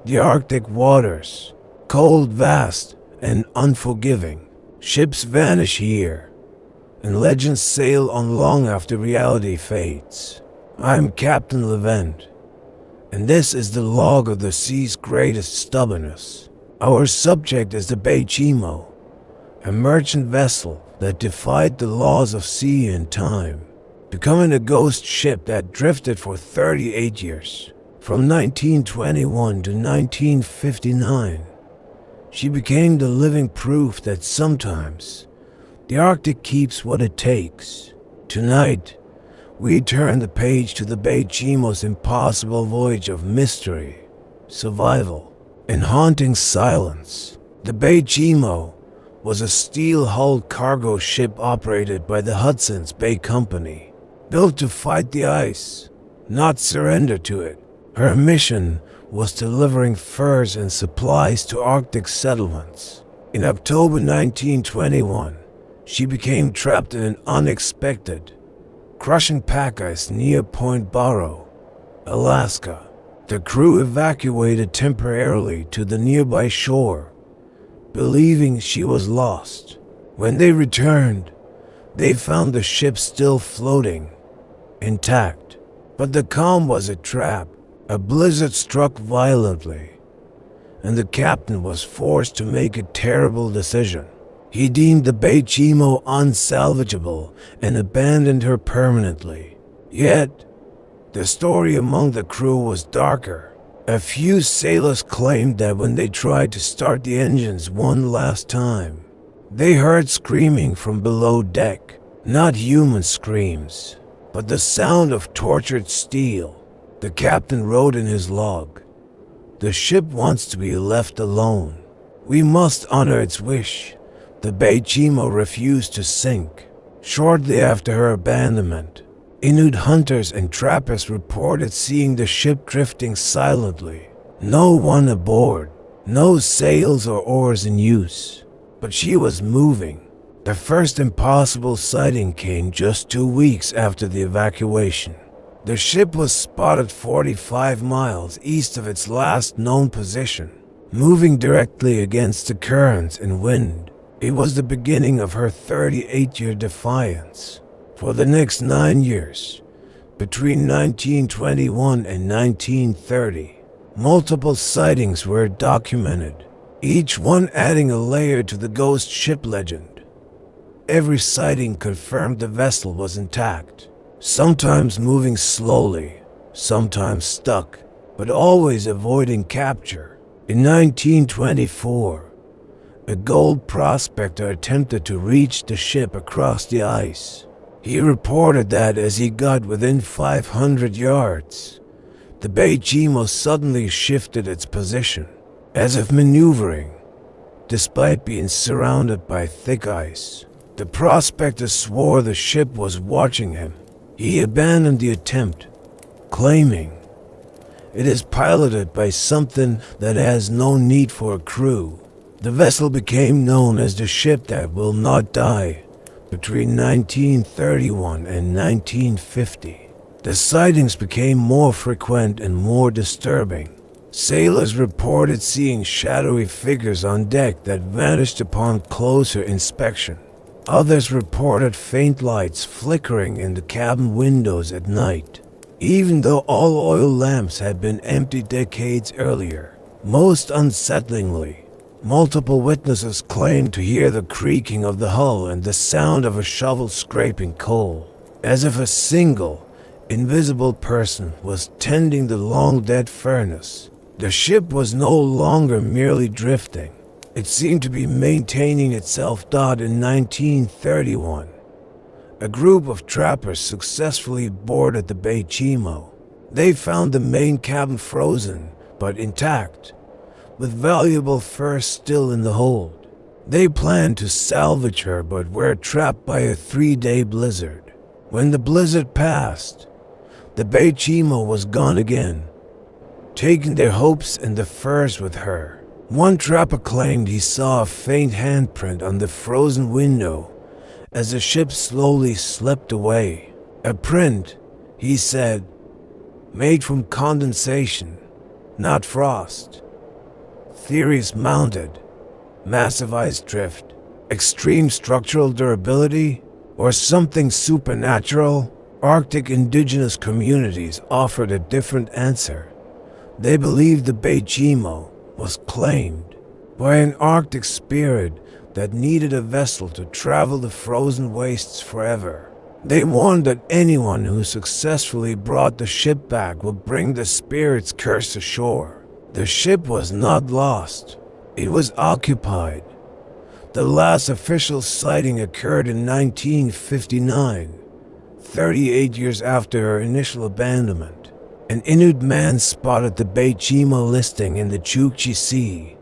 The Arctic waters, cold, vast, and unforgiving. Ships vanish here, and legends sail on long after reality fades. I'm Captain Levent, and this is the log of the sea's greatest stubbornness. Our subject is the Baychimo, a merchant vessel that defied the laws of sea and time, becoming a ghost ship that drifted for 38 years. From 1921 to 1959, she became the living proof that sometimes the Arctic keeps what it takes. Tonight, we turn the page to the Baychimo's impossible voyage of mystery, survival, and haunting silence. The Baychimo was a steel-hulled cargo ship operated by the Hudson's Bay Company, built to fight the ice, not surrender to it. Her mission was delivering furs and supplies to Arctic settlements. In October 1921, she became trapped in an unexpected, crushing pack ice near Point Barrow, Alaska. The crew evacuated temporarily to the nearby shore, believing she was lost. When they returned, they found the ship still floating, intact. But the calm was a trap. A blizzard struck violently, and the captain was forced to make a terrible decision. He deemed the Baychimo unsalvageable and abandoned her permanently. Yet, the story among the crew was darker. A few sailors claimed that when they tried to start the engines one last time, they heard screaming from below deck. Not human screams, but the sound of tortured steel. The captain wrote in his log, "The ship wants to be left alone. We must honor its wish." The Baychimo refused to sink. Shortly after her abandonment, Inuit hunters and trappers reported seeing the ship drifting silently. No one aboard, no sails or oars in use, but she was moving. The first impossible sighting came just 2 weeks after the evacuation. The ship was spotted 45 miles east of its last known position, moving directly against the currents and wind. It was the beginning of her 38-year defiance. For the next 9 years, between 1921 and 1930, multiple sightings were documented, each one adding a layer to the ghost ship legend. Every sighting confirmed the vessel was intact, sometimes moving slowly, sometimes stuck, but always avoiding capture. In 1924, a gold prospector attempted to reach the ship across the ice. He reported that as he got within 500 yards, the Baychimo suddenly shifted its position, as if maneuvering, despite being surrounded by thick ice. The prospector swore the ship was watching him. He abandoned the attempt, claiming, "It is piloted by something that has no need for a crew." The vessel became known as the ship that will not die between 1931 and 1950. The sightings became more frequent and more disturbing. Sailors reported seeing shadowy figures on deck that vanished upon closer inspection. Others reported faint lights flickering in the cabin windows at night, even though all oil lamps had been emptied decades earlier. Most unsettlingly, multiple witnesses claimed to hear the creaking of the hull and the sound of a shovel scraping coal, as if a single, invisible person was tending the long-dead furnace. The ship was no longer merely drifting. It seemed to be maintaining itself. In 1931, a group of trappers successfully boarded the Baychimo. They found the main cabin frozen, but intact, with valuable furs still in the hold. They planned to salvage her but were trapped by a 3-day blizzard. When the blizzard passed, the Baychimo was gone again, taking their hopes and the furs with her. One trapper claimed he saw a faint handprint on the frozen window as the ship slowly slipped away. A print, he said, made from condensation, not frost. theories mounted: massive ice drift, extreme structural durability, or something supernatural. Arctic indigenous communities offered a different answer. They believed the Baychimo was claimed by an Arctic spirit that needed a vessel to travel the frozen wastes forever. They warned that anyone who successfully brought the ship back would bring the spirit's curse ashore. The ship was not lost. It was occupied. The last official sighting occurred in 1959, 38 years after her initial abandonment. An Inuit man spotted the Baychimo listing in the Chukchi Sea,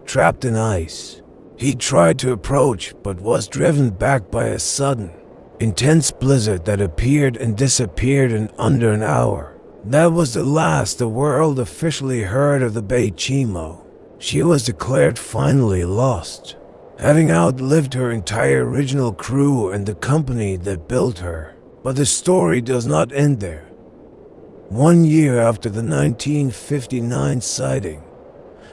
trapped in ice. He tried to approach but was driven back by a sudden, intense blizzard that appeared and disappeared in under an hour. That was the last the world officially heard of the Baychimo. She was declared finally lost, having outlived her entire original crew and the company that built her. But the story does not end there. 1 year after the 1959 sighting,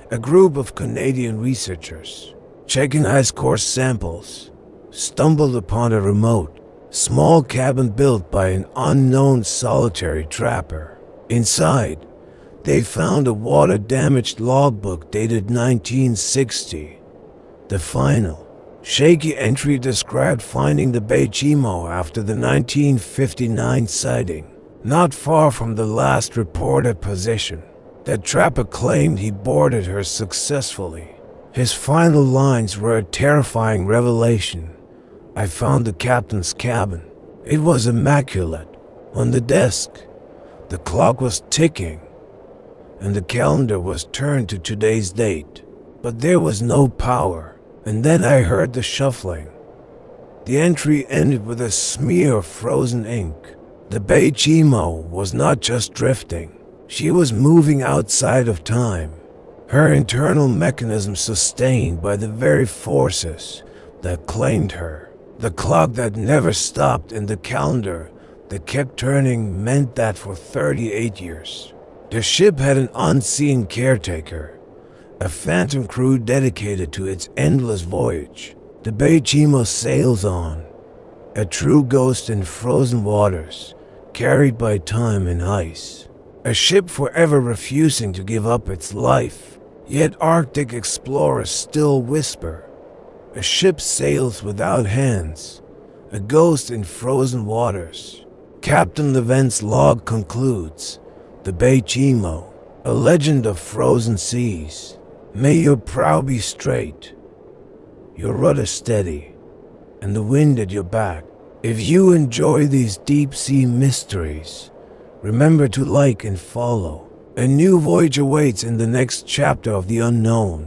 a group of Canadian researchers, checking ice core samples, stumbled upon a remote, small cabin built by an unknown solitary trapper. Inside, they found a water-damaged logbook dated 1960. The final, shaky entry described finding the Baychimo after the 1959 sighting, not far from the last reported position. The trapper claimed he boarded her successfully. His final lines were a terrifying revelation. "I found the captain's cabin. It was immaculate. On the desk, the clock was ticking, and the calendar was turned to today's date. But there was no power. And then I heard the shuffling." The entry ended with a smear of frozen ink. The Baychimo was not just drifting. She was moving outside of time, her internal mechanism sustained by the very forces that claimed her. The clock that never stopped and the calendar that kept turning meant that for 38 years, the ship had an unseen caretaker, a phantom crew dedicated to its endless voyage. The Baychimo sails on, a true ghost in frozen waters, carried by time and ice. A ship forever refusing to give up its life. Yet Arctic explorers still whisper. A ship sails without hands, a ghost in frozen waters. Captain Levent's log concludes, the Baychimo, a legend of frozen seas. May your prow be straight, your rudder steady, and the wind at your back. If you enjoy these deep-sea mysteries, remember to like and follow. A new voyage awaits in the next chapter of the unknown.